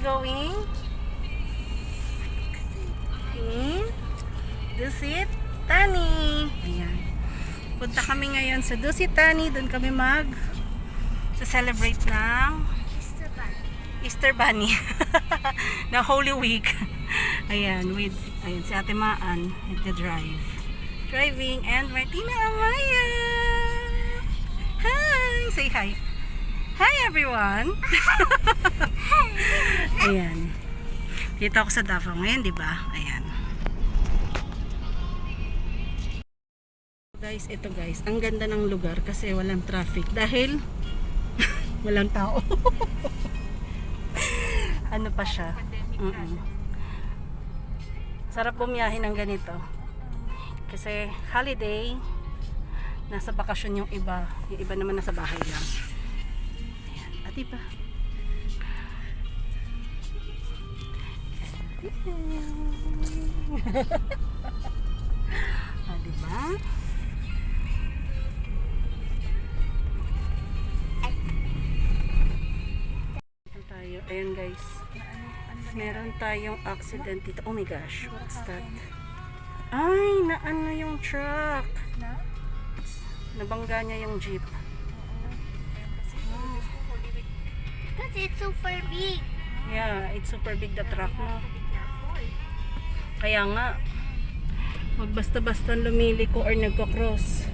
going in Dusit Thani. Ayan. Punta kami ngayon sa Dusit Thani. Doon kami celebrate ng Easter Bunny na Holy Week. Ayan, ayan si Ate Maan driving, and Martina Amaya. Hi! Say hi. Hi everyone! Ayan. Dito ako sa Davao ngayon, di ba? Ayan. Guys, ito guys. Ang ganda ng lugar kasi walang traffic dahil walang tao. Ano pa siya? Sarap bumiyahe ng ganito. Kasi holiday, nasa bakasyon yung iba. Yung iba naman nasa bahay lang. Ayan. At iba. Ah, diba? Tayo. Ayan guys. Meron tayong accident dito. Oh my gosh. What's that? Ay, naano yung truck. Nabangga niya yung jeep. Because it's super big. Yeah, it's super big the truck mo. Kaya nga, wag basta-basta lumiliko or nagko-cross.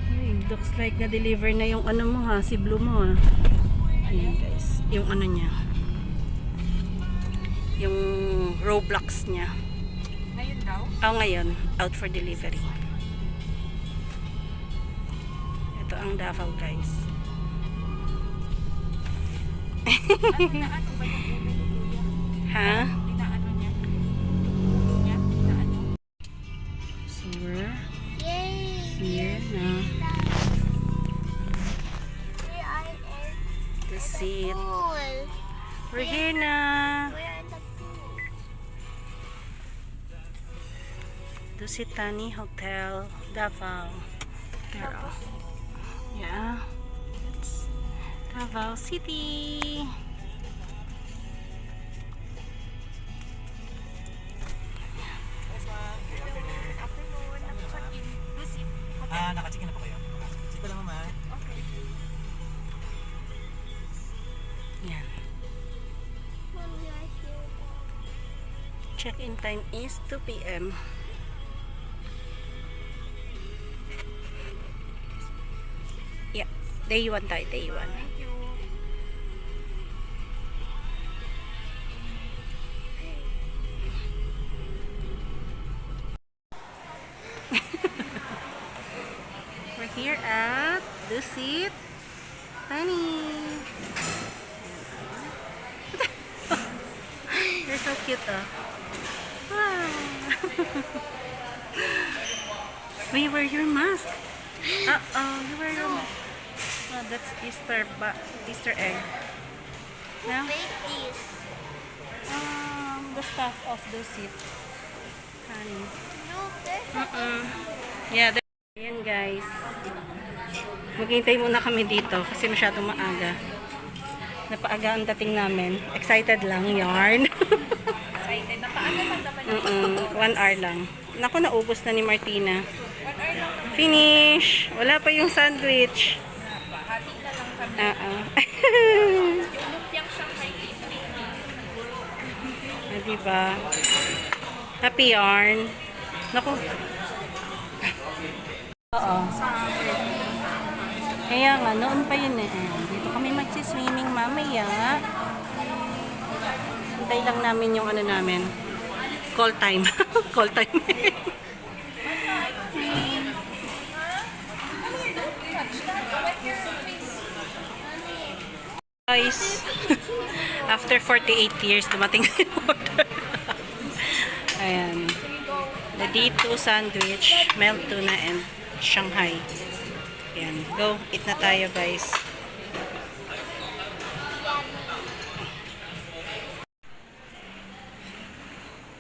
Ay, looks like na-deliver na yung ano mo ha, si Blue mo ha. Ayan guys, yung ano niya. Yung Roblox niya. Ngayon daw? Oh, ngayon, out for delivery. Ito ang Davao guys. Ano ba yung ulo ni Kuya? Ha? Pinaano niya? Niya? Pinaano? So we're Yay! here na the seat. Pool. We're here na. We're in the pool. Dusit Thani Hotel, Davao. Yeah. It's Davao City. Afternoon, naka-check-in. Visit. Naka-check-in na po kayo. Sit lang mama. Okay. Yan. Check-in time is 2 p.m. Yeah. Day 1 tayo. Day 1. Thank you. We're here at Dusit Thani. You're so cute, oh. Wow. Wait, wear your mask. You wear your mask. Oh, that's Easter egg. No? Make this. The staff of Dusit Thani. Look, there's Yeah, ayan guys. Maghintay muna kami dito kasi masyadong maaga. Napaaga ang dating namin. Excited lang, yarn. excited. Napaaga lang naman. 1 hour lang. Naku, naubos na ni Martina. Finish! Wala pa yung sandwich. Hati na lang kami. Yung Yung lumpiang Shanghai diba? Happy yarn. Naku. Oo. Kaya nga, noon pa yun eh. Dito kami magsiswimming mamaya. Hintay lang namin yung ano namin. Call time. Call time. Guys, after 48 years, dumating yung order. Ayan. The D2 sandwich, melt tuna, and Shanghai. Ayan. Go, eat na tayo guys.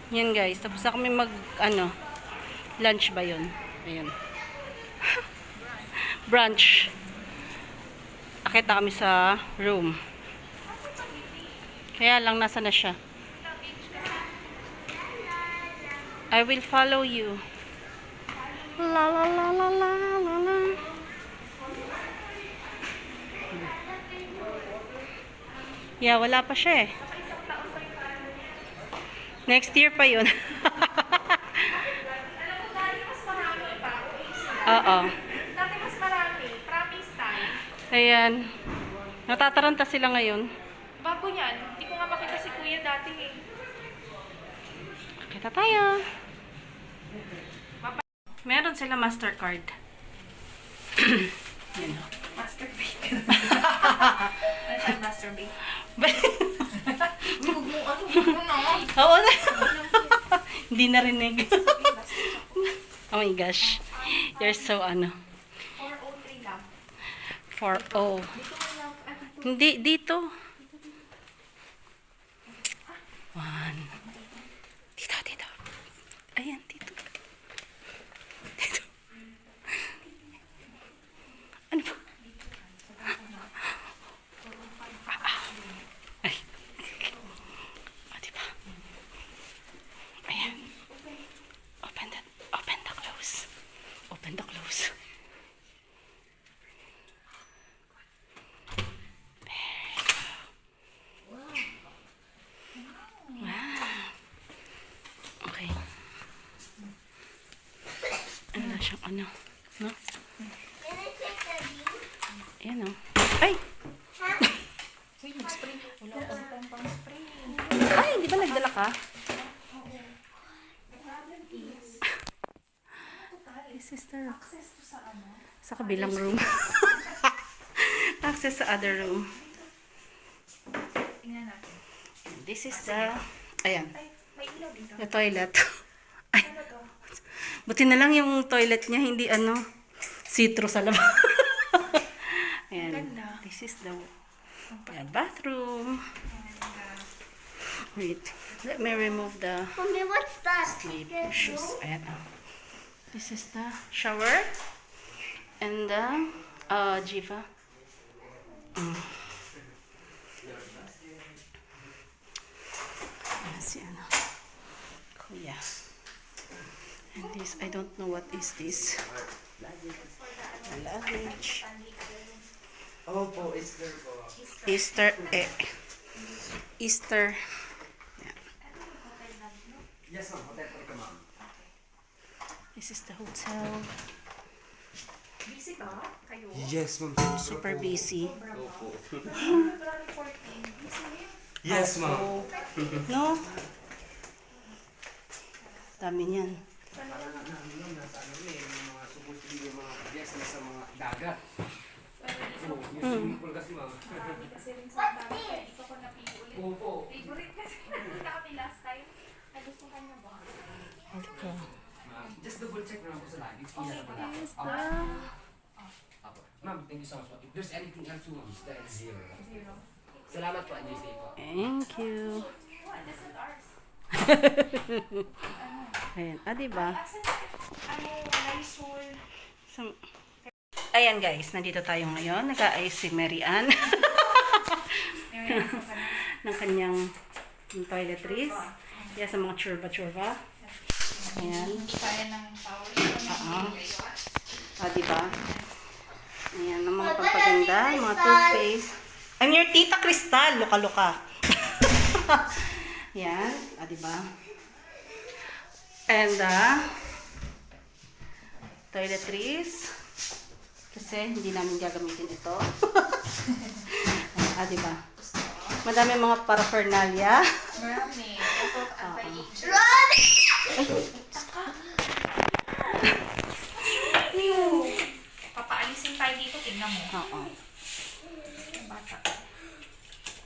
Yan guys, tapos na kami lunch ba yun? Ayan. Brunch. Akit na kami sa room. Kaya lang, nasa na siya. I will follow you. La la la la la la la. Yeah, wala pa siya eh. Next year pa yun. Oo. Dati mas marami. Promise time. Ayan. Natataranta sila ngayon. Bago yan. Hindi ko nga makita si Kuya dati eh. Kita tayo. Meron sila Mastercard. Yan o. Masturbate. Ano siya, masturbate? Huwag mo, ano na? Oo na. Hindi narinig. Oh my gosh. You're so ano. 403 lang. 4-0. Dito mo lang. Hindi, dito. 1. Dito, dito. Ayan, dito. Dito. Ano ba? Ay. Diba? Ayan. Open the close. Open the close. Okay. Ano na siyang ano? No? Ayan o. Ay! Uy, mag-spray. Wala akong pang-spray. Ay, di ba nagdala ka? This is the Access to sa ano? sa kabilang room. Access sa other room. Tingnan natin. This is the... Ayan. Ay, may ilaw dito. The toilet. Ay, Ano to? buti na lang yung toilet niya, hindi ano, see-through sa labas. Ayan. Ganda. This is the bathroom. Wait. Let me remove the Mommy, what's that? sleep shoes. Ayan. This is the shower. And the Jiva. Ayan si ano. Kuya. And this, I don't know what is this. Luggage. Opo, Easter po. Easter egg. Easter. Yes, ma'am. Hotel po ito, ma'am. This is the hotel. Busy ba? Kayo? Yes, ma'am. Super busy. February 14. Busy rin. Yes, ma'am. Oh, no? Dami niyan. Yes, nasa mga dagat. Kasi, ma'am. Marami kasi rin sa dami. Dito ko napili ulit. Opo. Favorite kasi. Nakita kami last time. Nagustuhan niya ba? Okay. Just double check na lang po sa luggage. Kung yan pala. Apo. Ma'am, thank you so much. If there's anything else, ma'am, that is zero. Zero. Salamat po, Angie. Stay po. Thank you. What? This is ours. Ayan. Ah, diba? Asan ano, Lysol. So, ayan guys, nandito tayo ngayon. Nag-aayos si Mary Ann ng kanyang toiletries. Yan sa mga churba-churba. Ayan. Kaya ng towel. Ah, diba? Ayan, ang mga pampaganda, mga toothpaste. I'm your tita Crystal, luka-luka. Yan, ah, diba? And toiletries. Kasi hindi namin gagamitin ito. Ah, diba? Madami mga paraphernalia. Marami. Ito, anti-age. Papaalisin tayo dito, tingnan mo. Oo. Ang bata.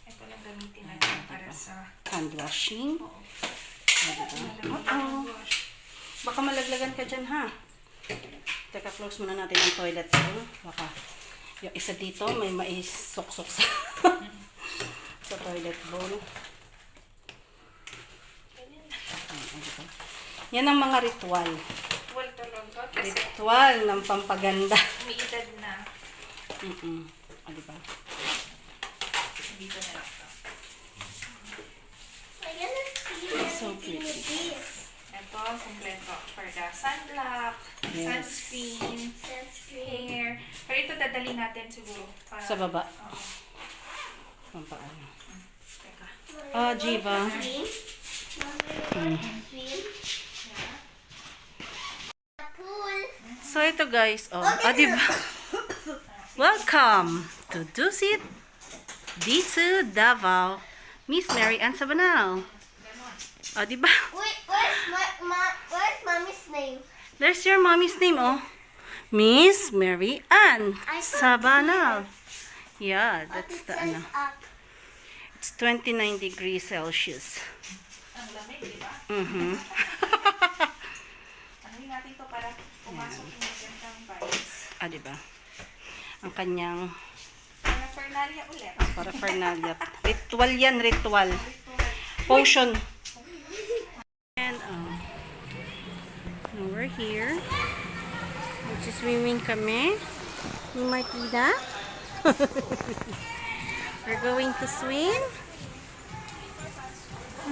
Ito lang gamitin natin para sa... Hand washing. Oo. Oo. Baka malaglagan ka dyan, ha? Teka, close muna natin ang toilet bowl. Baka yung isa dito may maisuksok sa sa toilet bowl. Yan ang mga ritual. Well, talaga. Kasi Ritual ng pampaganda. umiidad na. O, di ba? Dito na lang to. So pretty. Ito, kompleto. For the sunblock, Yes. sunscreen, hair. Pero ito dadali natin siguro. Para, Sa baba. Oo. Pampaano. Teka. Ah, Jiva. So, ito guys. Oh, di ba? Welcome to Dusit dito Davao. Miss Mary Ann Sabanal. Oh, di ba? Wait, where's mommy's name? There's your mommy's name, oh. Miss Mary Ann I saw Sabanal. Yeah, that's It the says ano. up. It's 29 degrees Celsius. Ang lamig, di ba? Mhm. Ano natin to para pumasok yung magandang vibes. Ah, di ba? Ang kanyang Para Fernalia ulit. para Fernalia. Ritual yan, ritual. Potion. And, now we're here. Magsiswimming kami. Ni Martina. We're going to swim.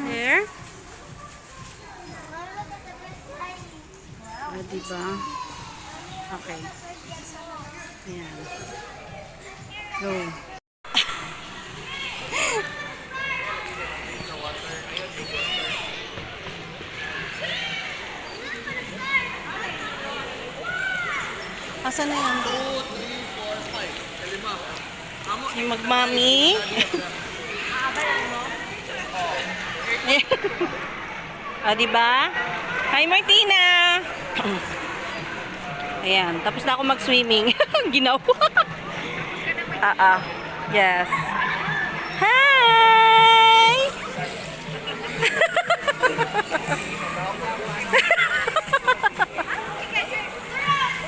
There. Ah, diba? Okay. Ayan. Go. Asan na yan? 2, 3, 4, 5. Yung magmami. Ah, diba? Hi, Martina! Ayan, tapos na ako mag-swimming. Ginawa. Yes. Hi!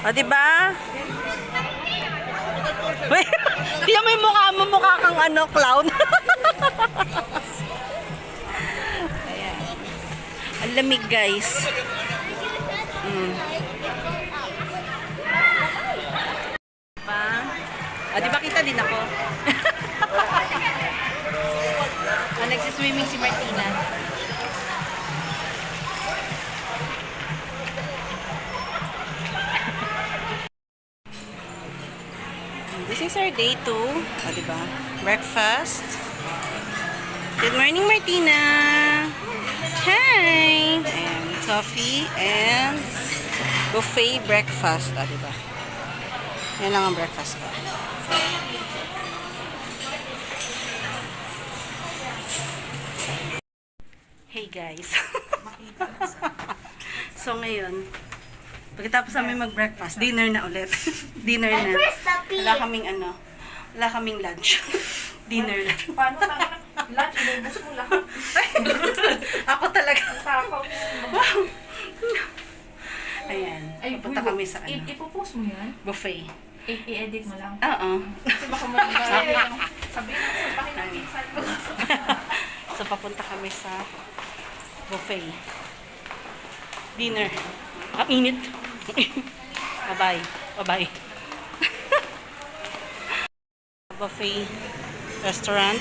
O, diba? Wait, tiyan mo yung mukha mo, mukha kang ano, clown. Ayan. Ang lamig, guys. Diba? O, diba kita din ako? Nagsiswimming si Martina. This is our day 2. O, diba? Breakfast. Good morning, Martina. Hi! Ayan, coffee and buffet breakfast. O, diba? Yan lang ang breakfast ko. Hey guys. So ngayon, pagkatapos namin mag-breakfast, dinner na ulit. Dinner na. Where's the pee? Wala kaming lunch. Dinner na. Paano tayo lunch? Inubos mo lahat. Ako talaga. Takaw. Ayan. Pupunta kami sa ano, Ipopost mo yan? buffet. I-edit mo lang. Oo. Kasi baka mo sabihin mo sa pakinagpisan mo. So papunta kami sa buffet. Dinner. Ang init. Bye-bye. Bye-bye. Buffet restaurant.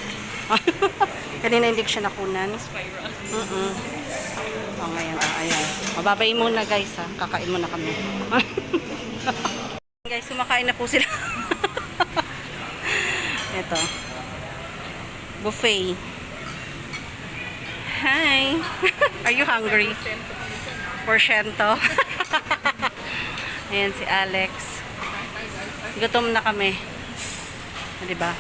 Kanina hindi ko siya nakunan. Oh, ngayon. Ayan. Mababay muna guys ha. Kakain muna kami. Guys, kumakain na po sila. Ito. Buffet. Hi. Are you hungry? Porsyento. Ayan si Alex. Gutom na kami. Diba?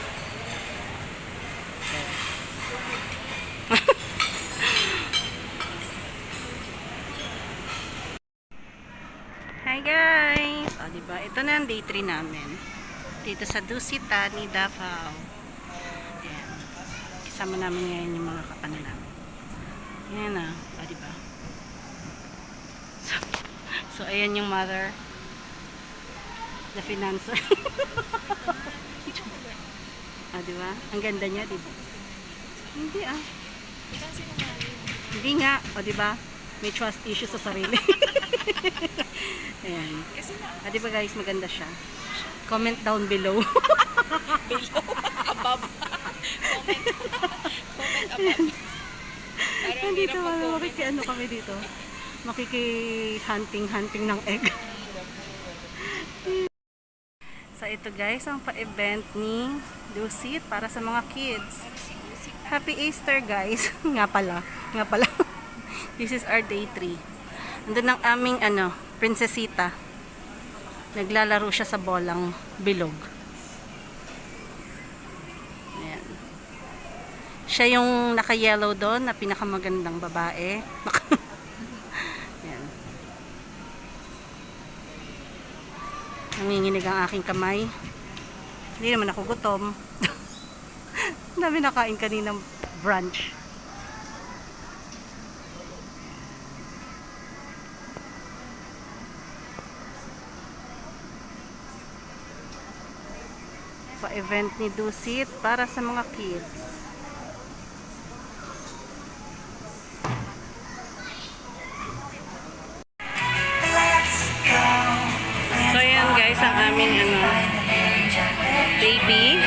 Hi guys! O, diba? Ito na ang day 3 namin. Dito sa Dusit ni Davao. Ayan. Kasama namin ngayon yung mga kapano namin. Ayan na. O, diba? So, ayan yung mother. The financer. Diba? Ang ganda niya, diba? Hindi Hindi nga. O, diba? May trust issue sa sarili. Ayan. Diba guys, maganda siya. Comment down below. Below. Above. Comment above. Parang Nandito hirap kami, mag-comment. ano kami dito. Makiki-hunting ng egg. So ito guys, ang pa-event ni Lucid para sa mga kids. Happy Easter guys. Nga pala. This is our day 3. Andun ang aming prinsesita. Naglalaro siya sa bolang bilog. Ayan. Siya yung naka-yellow doon na pinakamagandang babae. Ayan. Nanginginig ang aking kamay. Hindi naman ako gutom. Ang dami nakain kaninang brunch. Pa-event ni Dusit para sa mga kids. So yan guys, ang aming baby.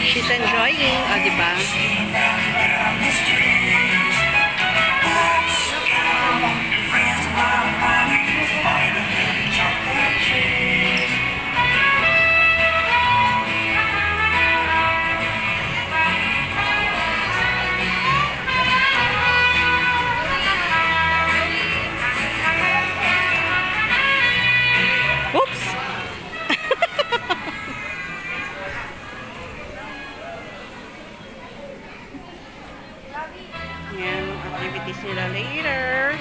She's enjoying, diba? Oops! Yan, activities nila later.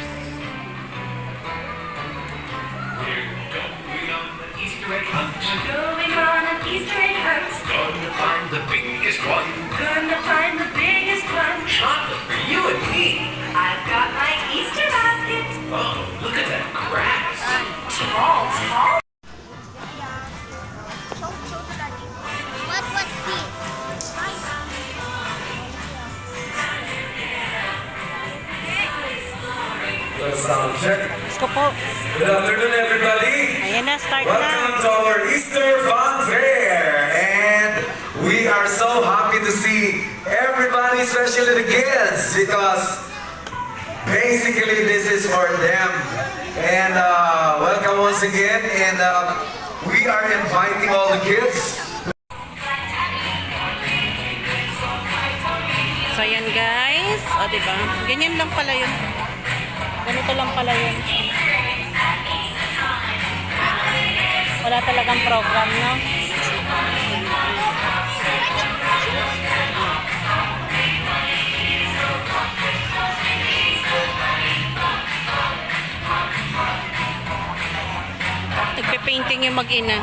Going on an Easter egg hunt. Gonna find the biggest one. Gonna find the biggest one. Chocolate for you and me. I've got my Easter basket. Oh, look at that grass. Tall, tall. What's this? Sound check. Let's go po. Good afternoon, everybody. Ayan na, start Welcome na. to our Easter Fun Fair. And we are so happy to see everybody, especially the kids, because basically this is for them. And welcome once again. And we are inviting all the kids. So yan guys. O diba? Ganyan lang pala yun. Ganito lang pala yun. Wala talagang program, no? Nagpe-painting yung mag-ina.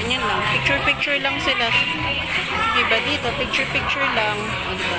Ganyan lang. Picture-picture lang sila. Diba dito? Picture-picture lang. O, diba?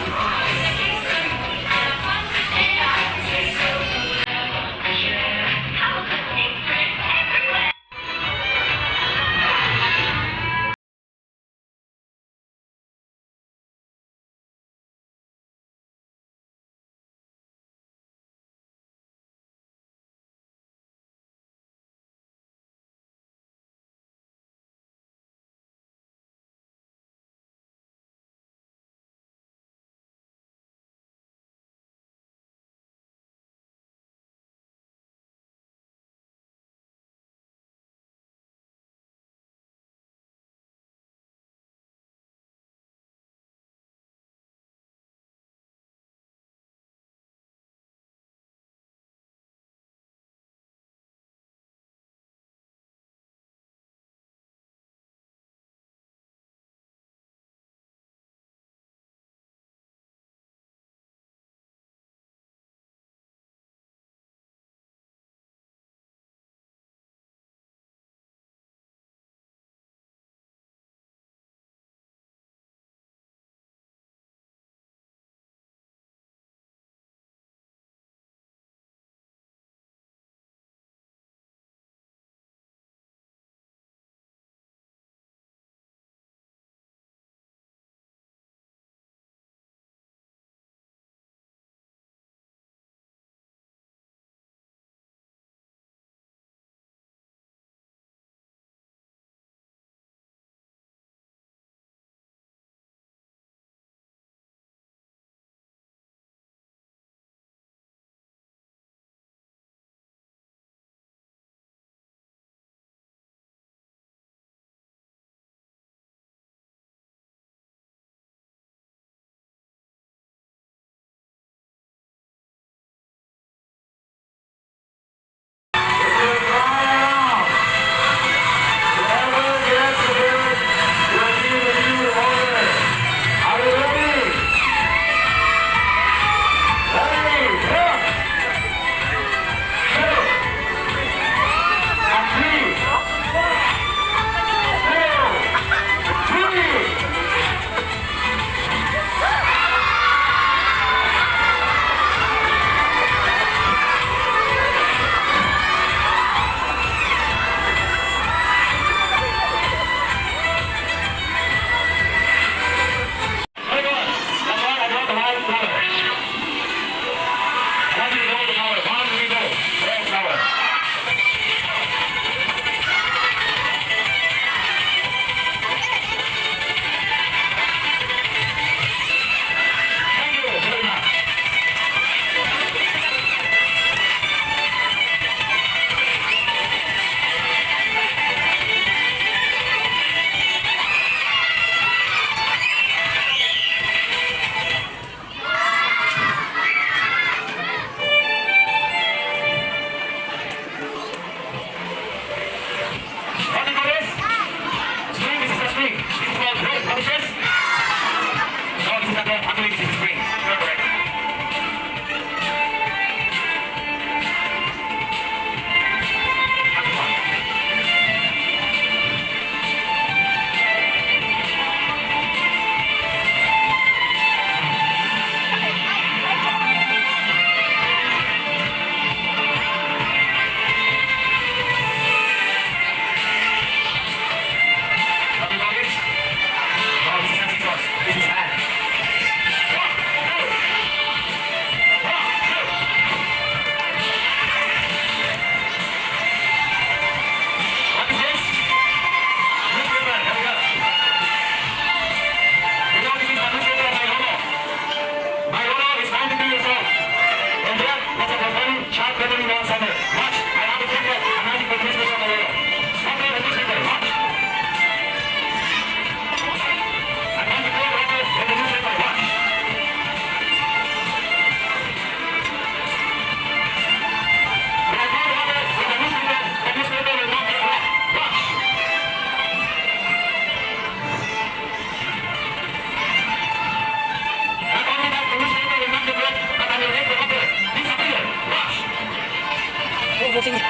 Ubusin niya.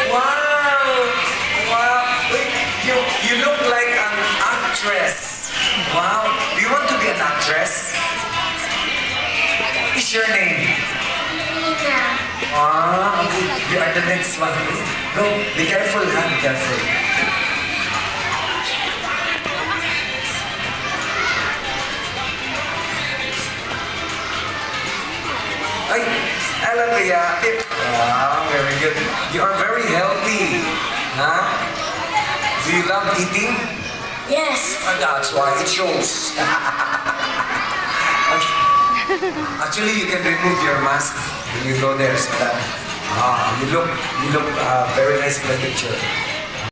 Wow! Wow! Wait, you look like an actress. Wow! Do you want to be an actress? What's your name? Ah, you are the next one. Go, be careful, huh? Be careful. Ay, alam mo ya. Wow, very good. You are very healthy. Huh? Do you love eating? Yes. That's why it shows. Actually, you can remove your mask when you go there so that you look very nice in the picture.